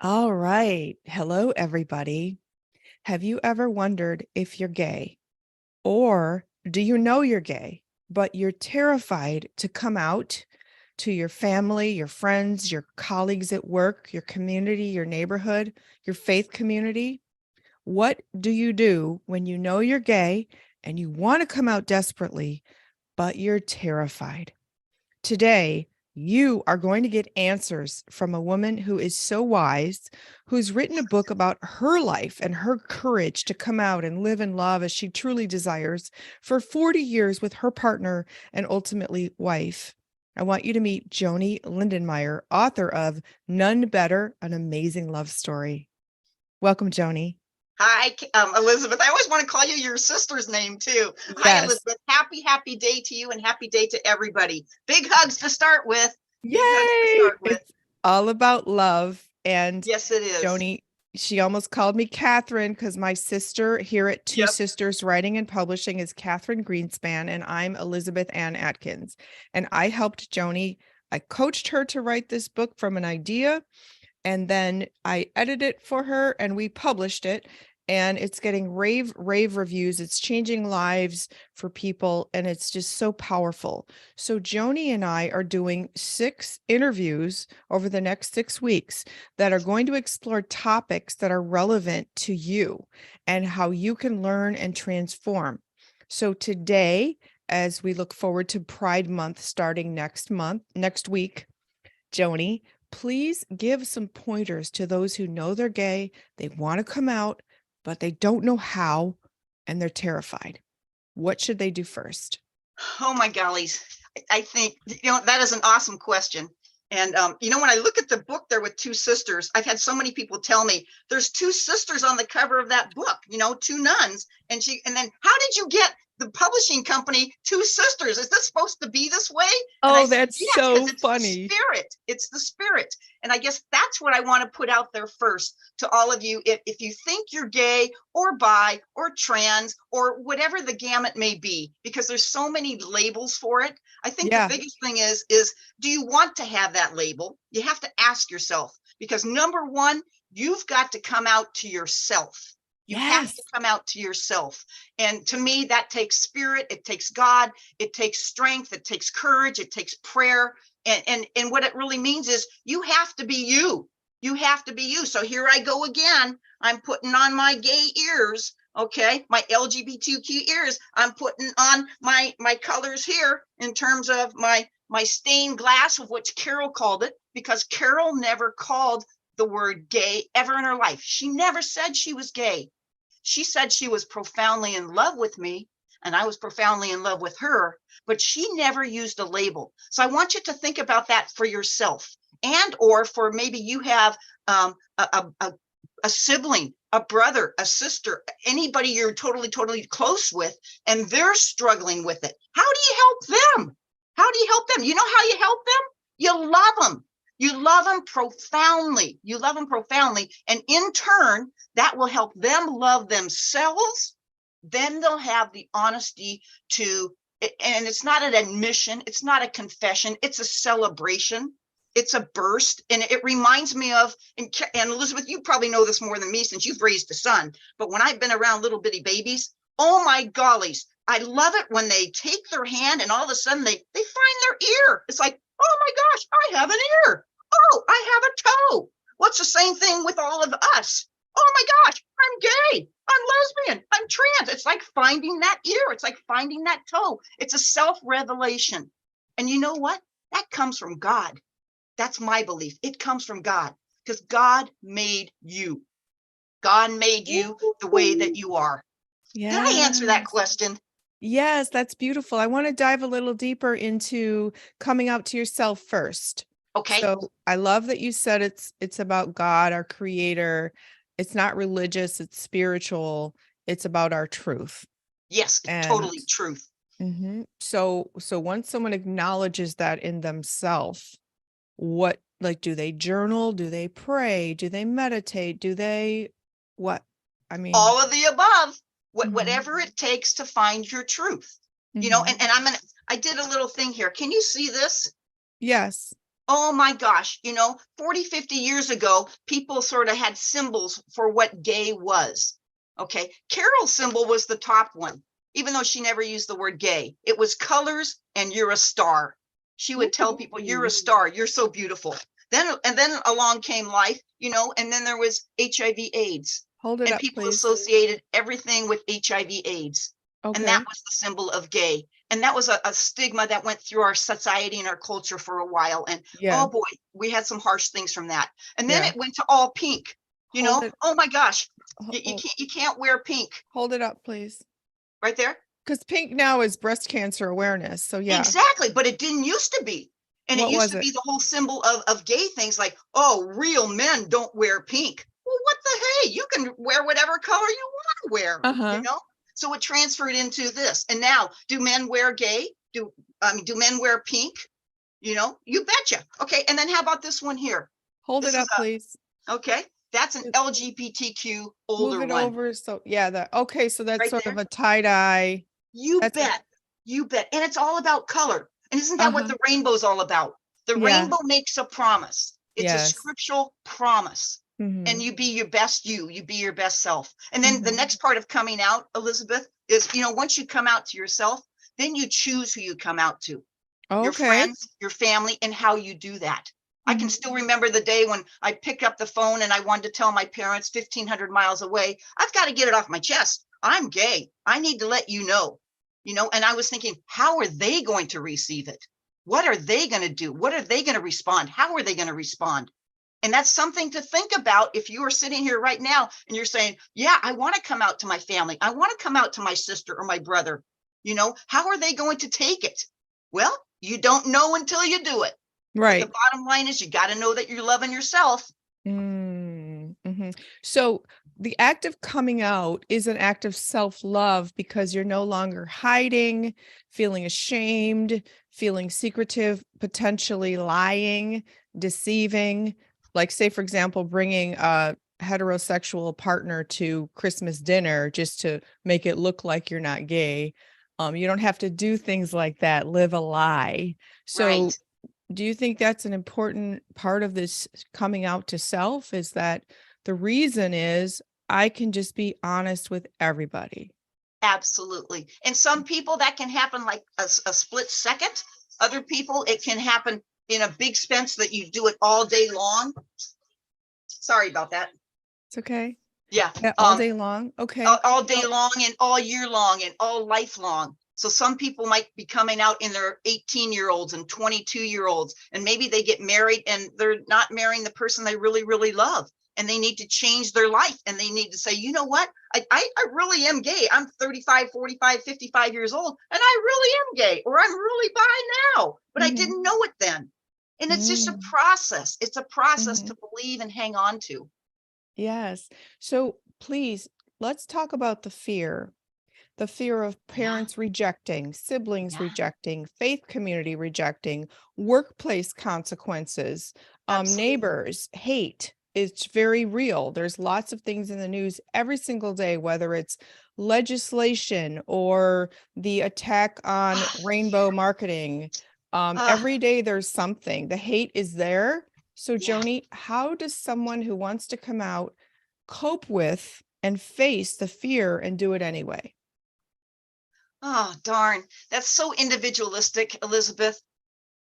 All right. Hello, everybody. Have you ever wondered if you're gay? Or do you know you're gay, but you're terrified to come out to your family, your friends, your colleagues at work, your community, your neighborhood, your faith community? What do you do when you know you're gay and you want to come out desperately, but you're terrified? Today, you are going to get answers from a woman who is so wise, who's written a book about her life and her courage to come out and live in love as she truly desires for 40 years with her partner and ultimately wife. I want you to meet Joanie Lindenmeyer, author of None Better, an amazing love story. Welcome, Joanie. Hi, Elizabeth. I always want to call you your sister's name too. Hi, Yes. Elizabeth. Happy day to you and happy day to everybody. Big hugs to start with. Yay! Big hugs to start with. It's all about love. And Yes, it is. Joanie, she almost called me Catherine because my sister here at Two Yep. Sisters Writing and Publishing is Catherine Greenspan, and I'm Elizabeth Ann Atkins. And I helped Joanie. I coached her to write this book from an idea, and then I edited it for her and we published it, and it's getting rave reviews. It's changing lives for people, and it's just so powerful. So Joanie and I are doing 6 interviews over the next 6 weeks that are going to explore topics that are relevant to you and how you can learn and transform. So today, as we look forward to Pride Month starting next week, Joanie, please give some pointers to those who know they're gay, they want to come out, but they don't know how, and they're terrified. What should they do first? Oh my gollies. I think, that is an awesome question. And, when I look at the book there with 2 sisters, I've had so many people tell me there's 2 sisters on the cover of that book, 2 nuns. And then how did you get the publishing company 2 sisters? Is this supposed to be this way? And I Oh, said, that's yes, so because it's funny. the spirit. It's the spirit. And I guess that's what I want to put out there first to all of you. If you think you're gay or bi or trans or whatever the gamut may be, because there's so many labels for it. I think Yeah. the biggest thing is do you want to have that label? You have to ask yourself, because number one, you've got to come out to yourself. You have to come out to yourself. And to me, that takes spirit, it takes God, it takes strength, it takes courage, it takes prayer. And what it really means is you have to be you. You have to be you. So here I go again. I'm putting on my gay ears. Okay, my LGBTQ ears. I'm putting on my colors here in terms of my stained glass, of which Carol called it, because Carol never called the word gay ever in her life. She never said she was gay. She said she was profoundly in love with me, and I was profoundly in love with her, but she never used a label. So I want you to think about that for yourself, and or for maybe you have a sibling, a brother, a sister, anybody you're totally close with, and they're struggling with it. How do you help them? How do you help them? You know how you help them? You love them. You love them profoundly. You love them profoundly. And in turn, that will help them love themselves. Then they'll have the honesty to, and it's not an admission, it's not a confession, it's a celebration. It's a burst. And it reminds me of, and Elizabeth, you probably know this more than me since you've raised a son, but when I've been around little bitty babies, oh my gollies, I love it when they take their hand and all of a sudden they find their ear. It's like, oh my gosh, I have an ear. Oh, I have a toe. What's the same thing with all of us? Oh my gosh, I'm gay. I'm lesbian. I'm trans. It's like finding that ear. It's like finding that toe. It's a self-revelation. And you know what? That comes from God. That's my belief. It comes from God, because God made you. God made you the way that you are. Did I answer that question? Yes, that's beautiful. I want to dive a little deeper into coming out to yourself first. Okay. So I love that you said it's about God, our creator. It's not religious, it's spiritual. It's about our truth. Yes, totally truth. So once someone acknowledges that in themselves, what, like, do they journal? Do they pray? Do they meditate? Do they what? I mean, all of the above. Whatever it takes to find your truth. And I did a little thing here. Can you see this? Yes. Oh my gosh, 40, 50 years ago, people sort of had symbols for what gay was. Okay. Carol's symbol was the top one, even though she never used the word gay. It was colors and you're a star. She would tell people, you're a star, you're so beautiful. Then along came life, and then there was HIV AIDS. Hold it And up, people please. associated everything with HIV AIDS. And that Okay. was the symbol of gay. And that was a stigma that went through our society and our culture for a while. And Yeah. oh boy, we had some harsh things from that. And then Yeah. it went to all pink. Hold it. Oh my gosh, ho- ho- you can't wear pink. Hold it up, please. Right there. Because pink now is breast cancer awareness. So yeah. Exactly. But it didn't used to be. And it What used was to it? be the whole symbol of gay things like, oh, real men don't wear pink. Well, what the hey? You can wear whatever color you want to wear. So it transferred into this. And now, do men wear gay? Do men wear pink? You betcha. Okay. And then how about this one here? Hold it This is up, please. okay. That's an LGBTQ older Move it one over. So yeah, okay. So that's right sort there. of a tie-dye. You That's bet. You bet. And it's all about color. And isn't that what uh-huh. the rainbow's all about? The Yeah. rainbow makes a promise. It's a Yes. scriptural promise. And Mm-hmm. you be your best you be your best self. And then the Mm-hmm. next part of coming out, Elizabeth, is, once you come out to yourself, then you choose who you come out to. Your Okay. friends, your family, and how you do that. I can Mhm. still remember the day when I picked up the phone and I wanted to tell my parents 1,500 miles away, I've got to get it off my chest. I'm gay. I need to let you know, and I was thinking, how are they going to receive it? What are they going to do? What are they going to respond? How are they going to respond? And that's something to think about if you are sitting here right now and you're saying, yeah, I want to come out to my family. I want to come out to my sister or my brother. How are they going to take it? Well, you don't know until you do it. But the Right. bottom line is you got to know that you're loving yourself. Mm-hmm. So the act of coming out is an act of self-love because you're no longer hiding, feeling ashamed, feeling secretive, potentially lying, deceiving. Like, say, for example, bringing a heterosexual partner to Christmas dinner just to make it look like you're not gay. You don't have to do things like that, live a lie. So Right. do you think that's an important part of this coming out to self, is that the reason is I can just be honest with everybody? Absolutely. And some people that can happen like a split second. Other people, it can happen in a big sense that you do it all day long. Sorry about that. It's okay. Yeah. Yeah, all day long. Okay. All day So, long and all year long and all lifelong. So some people might be coming out in their 18-year-olds and 22-year-olds, and maybe they get married and they're not marrying the person they really, really love. And they need to change their life and they need to say, you know what? I really am gay. I'm 35, 45, 55 years old, and I really am gay, or I'm really bi now, but I mhm, didn't know it then. And it's just a mm, process. It's a process mhm. to believe and hang on to. Yes. So please, let's talk about the fear of Yeah. parents rejecting, siblings Yeah. rejecting, faith community rejecting, workplace consequences, Absolutely. neighbors, hate. It's very real. There's lots of things in the news every single day, whether it's legislation or the attack on rainbow marketing. Uh, Every day there's something. The hate is there. So, yeah. Joanie, how does someone who wants to come out cope with and face the fear and do it anyway? Oh, darn. That's so individualistic, Elizabeth.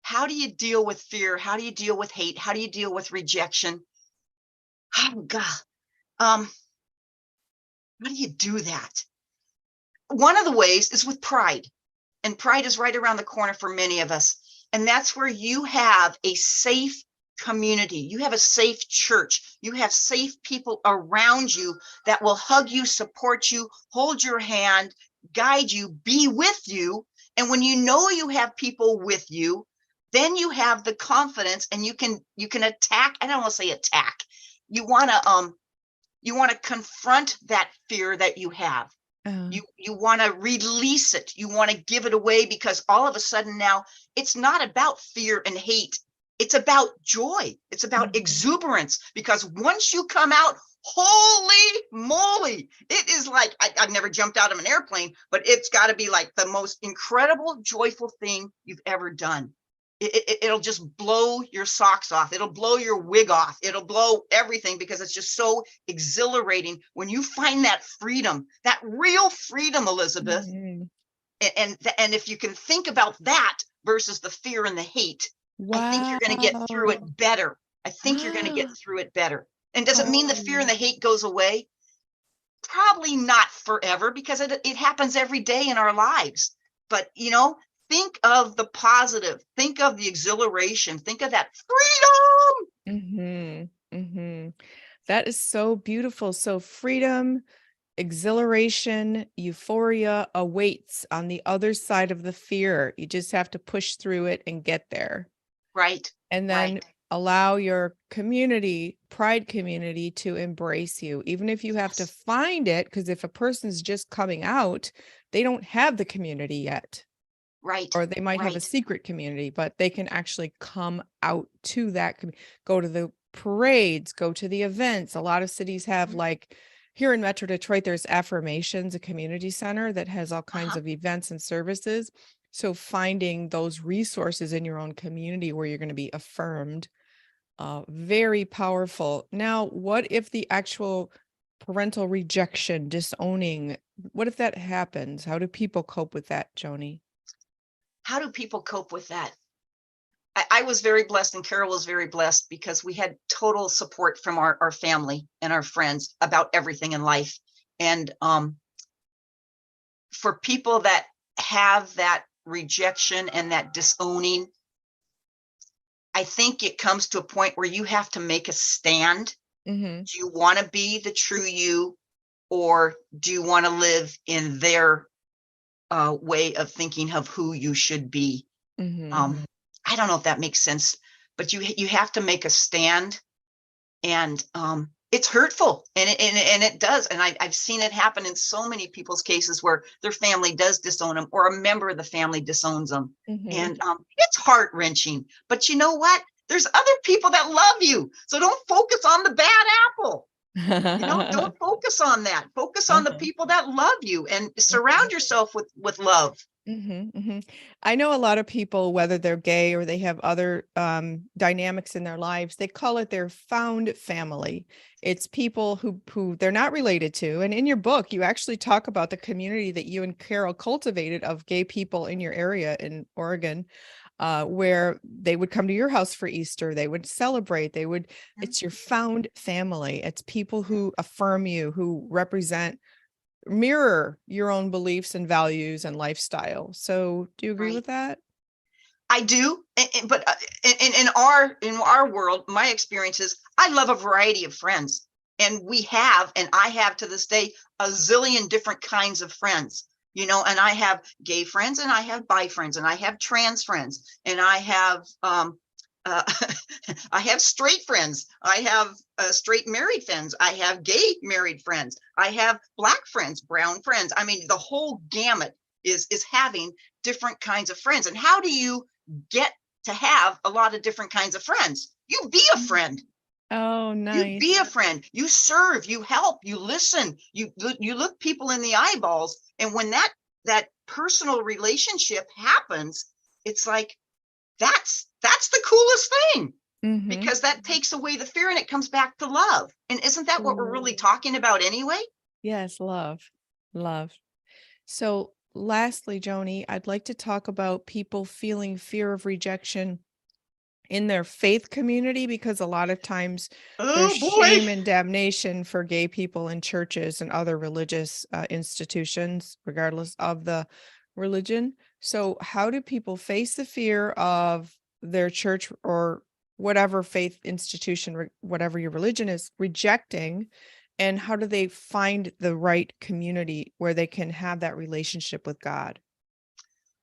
How do you deal with fear? How do you deal with hate? How do you deal with rejection? Oh, God. Um, how do you do that? One of the ways is with pride, and pride is right around the corner for many of us. And that's where you have a safe community. You have a safe church. You have safe people around you that will hug you, support you, hold your hand, guide you, be with you. And when you know you have people with you, then you have the confidence and you can attack. I don't want to say attack. You want to confront that fear that you have. Uh, You want to release it. You want to give it away, because all of a sudden now it's not about fear and hate. It's about joy. It's about mhm. exuberance, because once you come out, holy moly, it is like I've never jumped out of an airplane, but it's got to be like the most incredible, joyful thing you've ever done. it'll just blow your socks off. It'll blow your wig off. It'll blow everything, because it's just so exhilarating when you find that freedom, that real freedom, Elizabeth. Mm-hmm. And if you can think about that versus the fear and the hate, I think you're going to get through it better. I think you're going to get through it better. And does it mean the fear and the hate goes away? Probably not forever, because it happens every day in our lives. But, think of the positive, think of the exhilaration, think of that freedom. Mm-hmm. Mm-hmm. That is so beautiful. So freedom, exhilaration, euphoria awaits on the other side of the fear. You just have to push through it and get there. Right. And then allow your community, pride community, to embrace you, even if you have to find it, because if a person's just coming out, they don't have the community yet. Right. Or they might have a secret community, but they can actually come out to that, go to the parades, go to the events. A lot of cities have, like here in Metro Detroit, there's Affirmations, a community center that has all kinds of events and services. So finding those resources in your own community where you're going to be affirmed, very powerful. Now, what if the actual parental rejection, disowning, what if that happens? How do people cope with that, Joanie? How do people cope with that? I was very blessed, and Carol was very blessed, because we had total support from our family and our friends about everything in life. And for people that have that rejection and that disowning, I think it comes to a point where you have to make a stand. Mm-hmm. Do you want to be the true you, or do you want to live in their way of thinking of who you should be? Mm-hmm. I don't know if that makes sense, but you have to make a stand, and it's hurtful, and it does. And I've seen it happen in so many people's cases where their family does disown them, or a member of the family disowns them. Mm-hmm. And it's heart-wrenching, but you know what? There's other people that love you. So don't focus on the bad apple. Don't focus on that. Focus on the people that love you, and surround yourself with love. Mm-hmm, mm-hmm. I know a lot of people, whether they're gay or they have other dynamics in their lives, they call it their found family. It's people who they're not related to. And in your book, you actually talk about the community that you and Carol cultivated of gay people in your area in Oregon, where they would come to your house for Easter. They would celebrate. It's your found family. It's people who affirm you, who mirror your own beliefs and values and lifestyle. So do you agree with that? I do. But in our world, my experience is I love a variety of friends, and I have to this day a zillion different kinds of friends, and I have gay friends, and I have bi friends, and I have trans friends, and I have I have straight friends. I have straight married friends. I have gay married friends. I have Black friends, brown friends. I mean, the whole gamut is having different kinds of friends. And how do you get to have a lot of different kinds of friends? You be a friend. Oh, nice. You be a friend. You serve. You help. You listen. You look people in the eyeballs. And when that personal relationship happens, it's like, that's the coolest thing, because that takes away the fear, and it comes back to love. And isn't that what we're really talking about anyway? Yes, love. So lastly, Joanie, I'd like to talk about people feeling fear of rejection in their faith community, because a lot of times there's shame and damnation for gay people in churches and other religious institutions, regardless of the religion. So how do people face the fear of their church or whatever faith institution, whatever your religion is, rejecting, and how do they find the right community where they can have that relationship with God?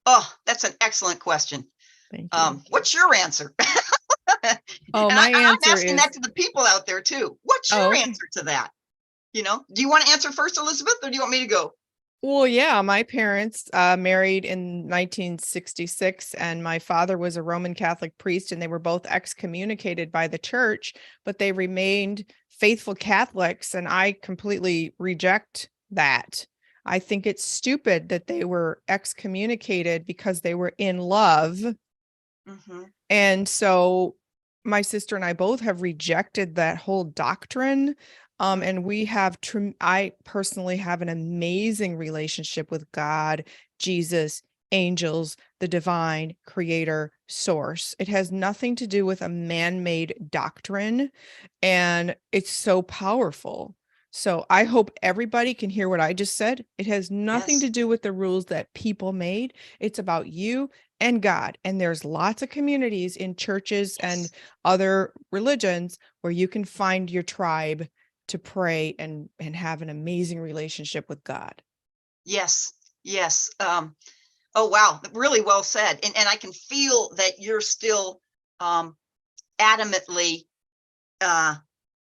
Oh, that's an excellent question. Thank you. What's your answer? Oh, and my answer I'm asking is that to the people out there too. What's your answer to that? Do you want to answer first, Elizabeth, or do you want me to go? Well, yeah, my parents married in 1966, and my father was a Roman Catholic priest, and they were both excommunicated by the church, but they remained faithful Catholics, and I completely reject that. I think it's stupid that they were excommunicated because they were in love Mm-hmm. And so my sister and I both have rejected that whole doctrine. And we have, I personally have an amazing relationship with God, Jesus, angels, the divine creator source. It has nothing to do with a man-made doctrine, and it's so powerful. So I hope everybody can hear what I just said. It has nothing Yes. to do with the rules that people made. It's about you and God. And there's lots of communities in churches and Yes. other religions where you can find your tribe to pray and have an amazing relationship with God. Yes. Yes. Oh, wow. Really well said. And I can feel that you're still adamantly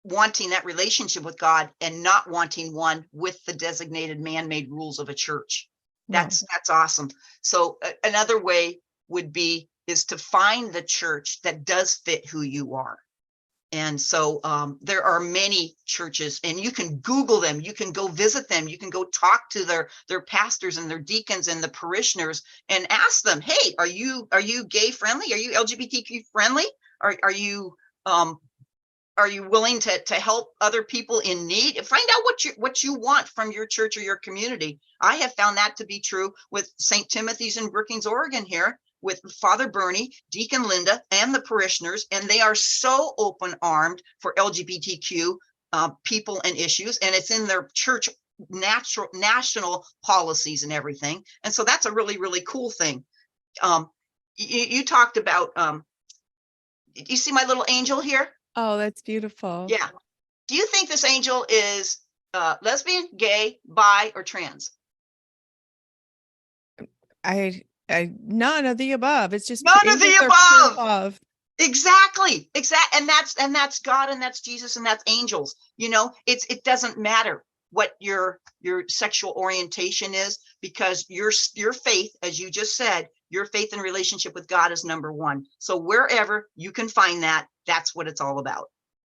wanting that relationship with God and not wanting one with the designated man-made rules of a church. No. That's awesome. So another way would be is to find the church that does fit who you are. And so there are many churches, and you can Google them. You can go visit them. You can go talk to their pastors and their deacons and the parishioners and ask them, "Hey, are you gay friendly? Are you LGBTQ friendly? Are you willing to help other people in need? Find out what you want from your church or your community." I have found that to be true with St. Timothy's in Brookings, Oregon here, with Father Bernie, Deacon Linda, and the parishioners, and they are so open-armed for LGBTQ people and issues, and it's in their church national policies and everything. And so that's a really, really cool thing. You talked about, you see my little angel here? Oh, that's beautiful. Yeah. Do you think this angel is lesbian, gay, bi, or trans? I none of the above. It's just None of angels the are pure above. love. Exactly. And that's God, and that's Jesus, and that's angels. It doesn't matter what your sexual orientation is, because your faith, as you just said, your faith and relationship with God is number one. So wherever you can find that, that's what it's all about.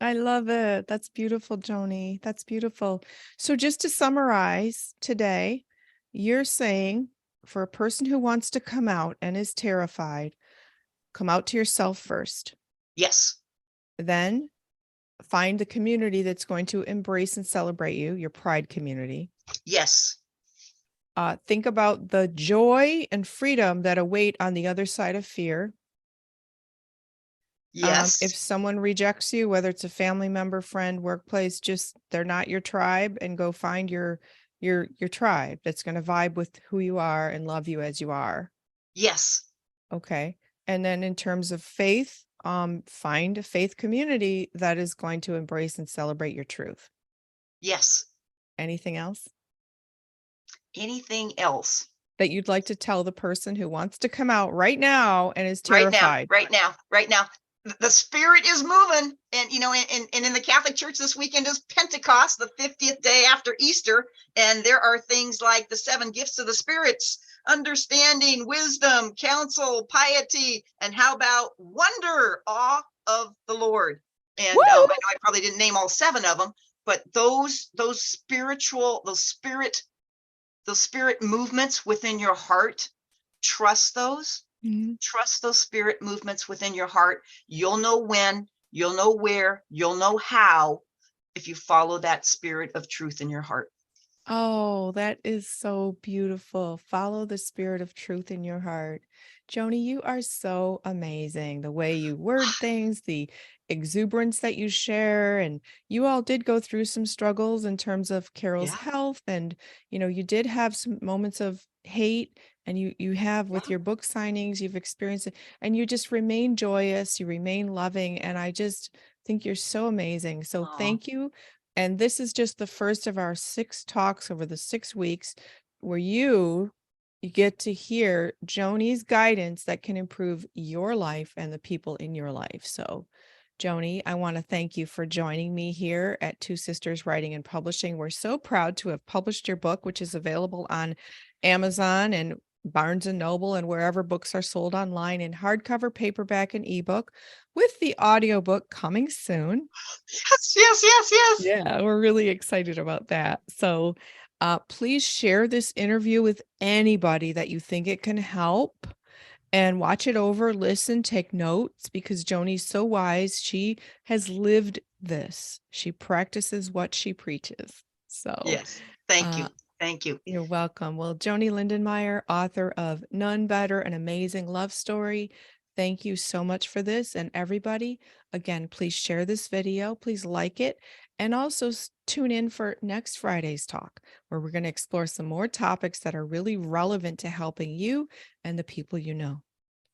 I love it. That's beautiful, Joanie. That's beautiful. So just to summarize today, you're saying for a person who wants to come out and is terrified, come out to yourself first. Yes. Then find the community that's going to embrace and celebrate you, your pride community. Yes. Think about the joy and freedom that await on the other side of fear. Yes. If someone rejects you, whether it's a family member, friend, workplace, just they're not your tribe, and go find your tribe that's going to vibe with who you are and love you as you are. Yes. Okay. And then in terms of faith, find a faith community that is going to embrace and celebrate your truth. Yes. Anything else Anything else? that you'd like to tell the person who wants to come out right now and is Right now, terrified? right now, right now. The spirit is moving. And in the Catholic Church this weekend is Pentecost, the 50th day after Easter. And there are things like the 7 gifts of the spirits: understanding, wisdom, counsel, piety, and how about wonder, awe of the Lord. And I know I probably didn't name all 7 of them, but those spirit movements within your heart, trust those. Mhm. Trust those spirit movements within your heart. You'll know when, you'll know where, you'll know how, if you follow that spirit of truth in your heart. Oh, that is so beautiful. Follow the spirit of truth in your heart. Joanie, you are so amazing. The way you word things, the exuberance that you share, and you all did go through some struggles in terms of Carol's Yeah. health, and you did have some moments of hate, and you have with Yeah. your book signings, you've experienced it, and you just remain joyous, you remain loving, and I just think you're so amazing. So Aw. thank you. And this is just the first of our 6 talks over the 6 weeks where you get to hear Joanie's guidance that can improve your life and the people in your life. So, Joanie, I want to thank you for joining me here at Two Sisters Writing and Publishing. We're so proud to have published your book, which is available on Amazon and Barnes and Noble and wherever books are sold online, in hardcover, paperback, and ebook, with the audiobook coming soon. Yes, yes, yes, yes. Yeah, we're really excited about that. So please share this interview with anybody that you think it can help. and watch it over, listen, take notes, because Joanie's so wise. She has lived this. She practices what she preaches. So Yes. Thank uh, you. Thank you. you're welcome. Well, Joanie Lindenmeyer, author of None Better, an amazing love story. Thank you so much for this. And everybody, again, please share this video. Please like it. And also tune in for next Friday's talk, where we're going to explore some more topics that are really relevant to helping you and the people you know.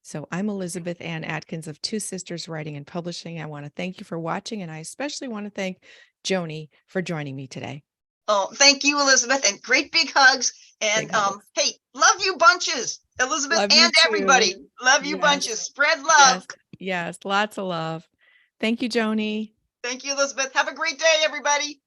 So I'm Elizabeth Ann Atkins of Two Sisters Writing and Publishing. I want to thank you for watching, and I especially want to thank Joanie for joining me today. Oh, thank you, Elizabeth, and great big hugs. And Big hugs. hey, love you bunches, Elizabeth, Love you and everybody. too. Love you Yes. bunches. Spread love. Yes, lots of love. Thank you, Joanie. Thank you, Elizabeth. Have a great day, everybody.